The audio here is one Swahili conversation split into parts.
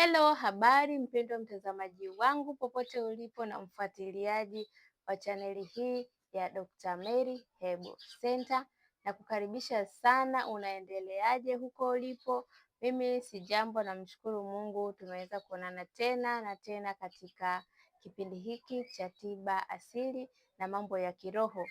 Hello, habari mpendwa mtazamaji wangu popote ulipo na mfuatiliaji wa chaneli hii ya Dr. Mary Herbal Center, na kukaribisha sana. Unaendeleaje huko ulipo? Mimi si jambo, namshukuru Mungu tumeweza kuonana tena na tena katika kipindi hiki cha tiba asili na mambo ya kiroho.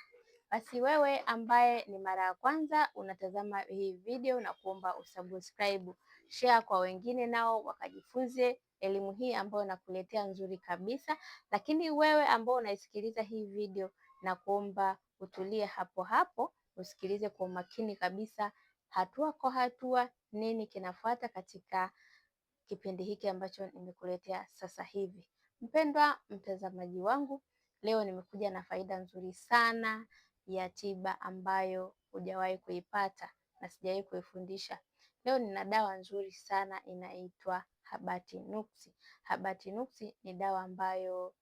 Basi wewe ambaye ni mara ya kwanza unatazama hii video, na kuomba usubscribe, share kwa wengine nao wakajifunze elimu hii ambayo nakuletea nzuri kabisa. Lakini wewe ambao unaisikiliza hii video, na kuomba utulie hapo hapo usikilize kwa umakini kabisa, hatua kwa hatua, nini kinafuata katika kipindi hiki ambacho nimekuletea sasa hivi. Mpendwa mtazamaji wangu, leo nimekuja na faida nzuri sana ya tiba ambayo hujawahi kuipata na sijawahi kuifundisha. Leo nina dawa nzuri sana inaitwa Habati Nuksi. Habati Nuksi ni dawa ambayo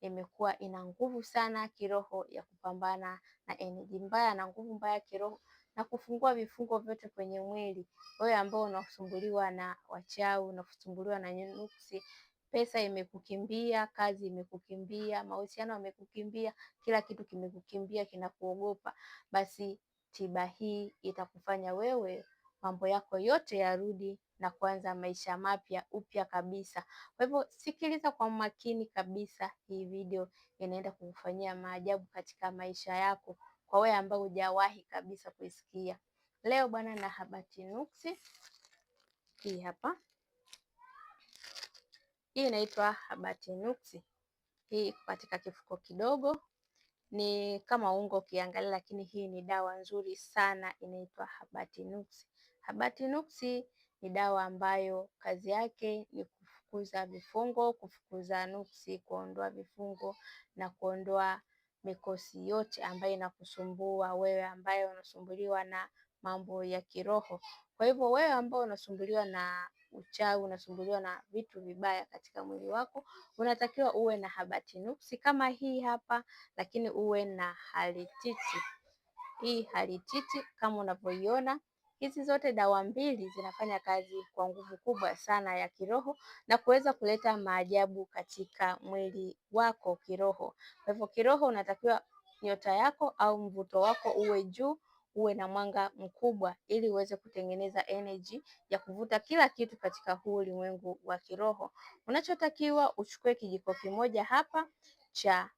imekuwa ina nguvu sana kiroho ya kupambana na energy mbaya na nguvu mbaya kiroho na kufungua vifungo vyote kwenye mwili. Wewe ambao unasumbuliwa na wachawi, unasumbuliwa na nuksi, pesa imekukimbia, kazi imekukimbia, mahusiano yamekukimbia, kila kitu kimekukimbia, kinakuogopa, basi tiba hii itakufanya wewe mambo yako yote yarudi na kuanza maisha mapya upya kabisa. Kwa hivyo sikiliza kwa makini kabisa, hii video inaenda kukufanyia maajabu katika maisha yako, kwa wewe ambao hujawahi kabisa kuisikia. Leo bwana, na Habati Nuksi hii hapa. Hii inaitwa Habati Nuksi. Hii katika kifuko kidogo, ni kama ungo ukiangalia, lakini hii ni dawa nzuri sana, inaitwa Habati Nuksi. Habati Nuksi ni dawa ambayo kazi yake ni kufukuza vifungo, kufukuza nuksi, kuondoa vifungo na kuondoa mikosi yote ambayo inakusumbua wewe ambaye unasumbuliwa na mambo ya kiroho. Kwa hivyo wewe ambao unasumbuliwa na uchawi, unasumbuliwa na vitu vibaya katika mwili wako, unatakiwa uwe na Habati Nuksi kama hii hapa, lakini uwe na halititi. Hii halititi kama unavyoiona, hizi zote dawa mbili zinafanya kazi kwa nguvu kubwa sana ya kiroho na kuweza kuleta maajabu katika mwili wako kiroho. Kwa hivyo kiroho unatakiwa nyota yako au mvuto wako uwe juu, uwe na mwanga mkubwa, ili uweze kutengeneza energy ya kuvuta kila kitu katika huu ulimwengu wa kiroho. Unachotakiwa uchukue kijiko kimoja hapa cha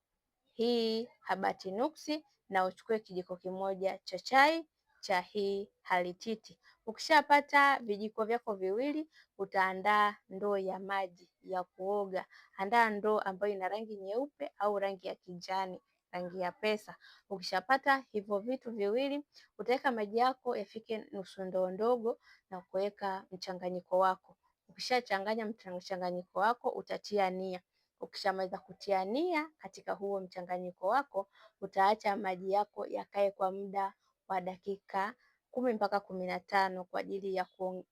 hii Habati Nuksi na uchukue kijiko kimoja cha chai cha hii halititi. Ukishapata vijiko vyako viwili, utaandaa ndoo ya maji ya kuoga. Andaa ndoo ambayo ina rangi nyeupe au rangi ya kijani, rangi ya pesa. Ukishapata hivyo vitu viwili, utaweka maji yako yafike nusu ndoo ndogo na kuweka mchanganyiko wako. Ukishachanganya mchanganyiko wako, utatia nia. Ukishamaliza kutia nia katika huo mchanganyiko wako, utaacha maji yako yakae kwa muda wa dakika 10 mpaka 15 kwa ajili ya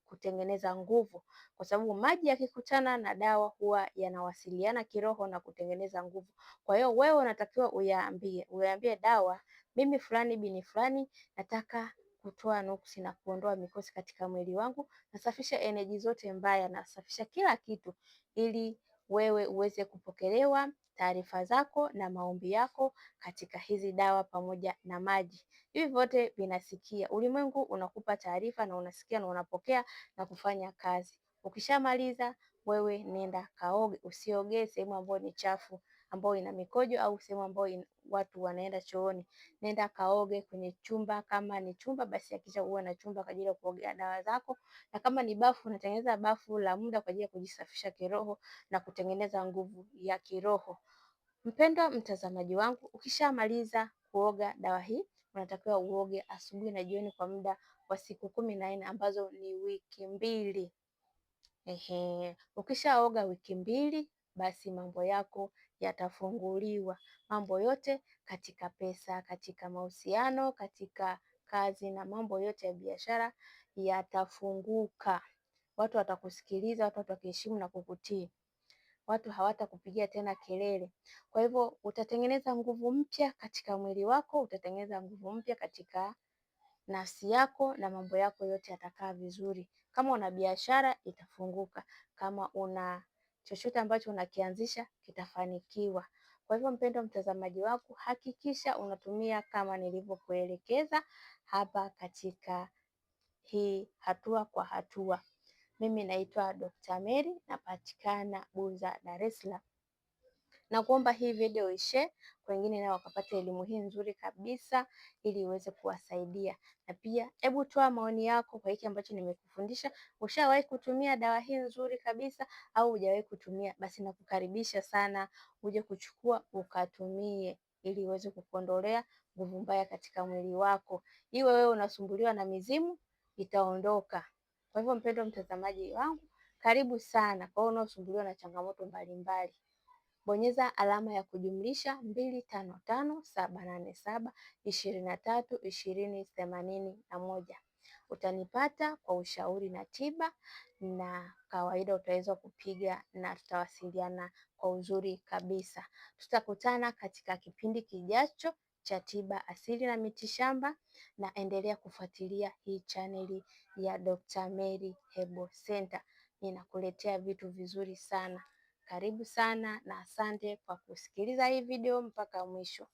kutengeneza nguvu, kwa sababu maji yakikutana na dawa huwa yanawasiliana kiroho na kutengeneza nguvu. Kwa hiyo wewe unatakiwa uyaambie dawa, mimi fulani bini fulani nataka kutoa nuksi na kuondoa mikosi katika mwili wangu, nasafisha energy zote mbaya, nasafisha kila kitu, ili wewe uweze kupokelewa taarifa zako na maombi yako katika hizi dawa pamoja na maji. Hivi vyote vinasikia. Ulimwengu unakupa taarifa na unasikia na unapokea na kufanya kazi. Ukishamaliza wewe nenda kaoge, usiogee sehemu ambayo ni chafu, ambayo ina mikojo au sehemu ambayo watu wanaenda chooni. Nenda kaoge kwenye chumba, kama ni chumba basi hakikisha uwe na chumba kwa ajili ya kuogea dawa zako, na kama ni bafu unatengeneza bafu la muda kwa ajili ya kujisafisha kiroho na kutengeneza nguvu ya kiroho. Mpendwa mtazamaji wangu, ukishamaliza kuoga dawa hii, unatakiwa uoge asubuhi na jioni kwa muda wa siku 14 ambazo ni wiki mbili. Ukishaoga wiki mbili, basi mambo yako yatafunguliwa. Mambo yote katika pesa, katika mahusiano, katika kazi na mambo yote ya biashara yatafunguka. Watu watakusikiliza, watu watakuheshimu na kukutii. Watu hawatakupigia tena kelele. Kwa hivyo utatengeneza nguvu mpya katika mwili wako, utatengeneza nguvu mpya katika nafsi yako, na mambo yako yote yatakaa vizuri. Kama una biashara itafunguka, kama una chochote ambacho unakianzisha kitafanikiwa. Kwa hivyo mpendwa mtazamaji wangu, hakikisha unatumia kama nilivyokuelekeza hapa katika hii hatua kwa hatua. Mimi naitwa Dr. Mary, napatikana Buza, Dar es Salaam. Na kuomba hii video ishare kwa wengine nao wakapata elimu hii nzuri kabisa ili iweze kuwasaidia. Na pia hebu toa maoni yako kwa hiki ambacho nimekufundisha. Ushawahi kutumia dawa hii nzuri kabisa au hujawahi kutumia? Basi nakukaribisha sana uje kuchukua ukatumie ili iweze kukuondolea nguvu mbaya katika mwili wako. Iwe wewe unasumbuliwa na mizimu, itaondoka. Kwa hivyo mpendwa mtazamaji wangu, karibu sana kwa unaosumbuliwa na changamoto mbalimbali. Bonyeza alama ya kujumlisha 255 787 23 20 81. Utanipata kwa ushauri na tiba, na kawaida utaweza kupiga na tutawasiliana kwa uzuri kabisa. Tutakutana katika kipindi kijacho cha tiba asili na mitishamba, na endelea kufuatilia hii chaneli ya Dr. Mary Herbal Center. Ninakuletea vitu vizuri sana. Karibu sana na asante kwa kusikiliza hii video mpaka mwisho.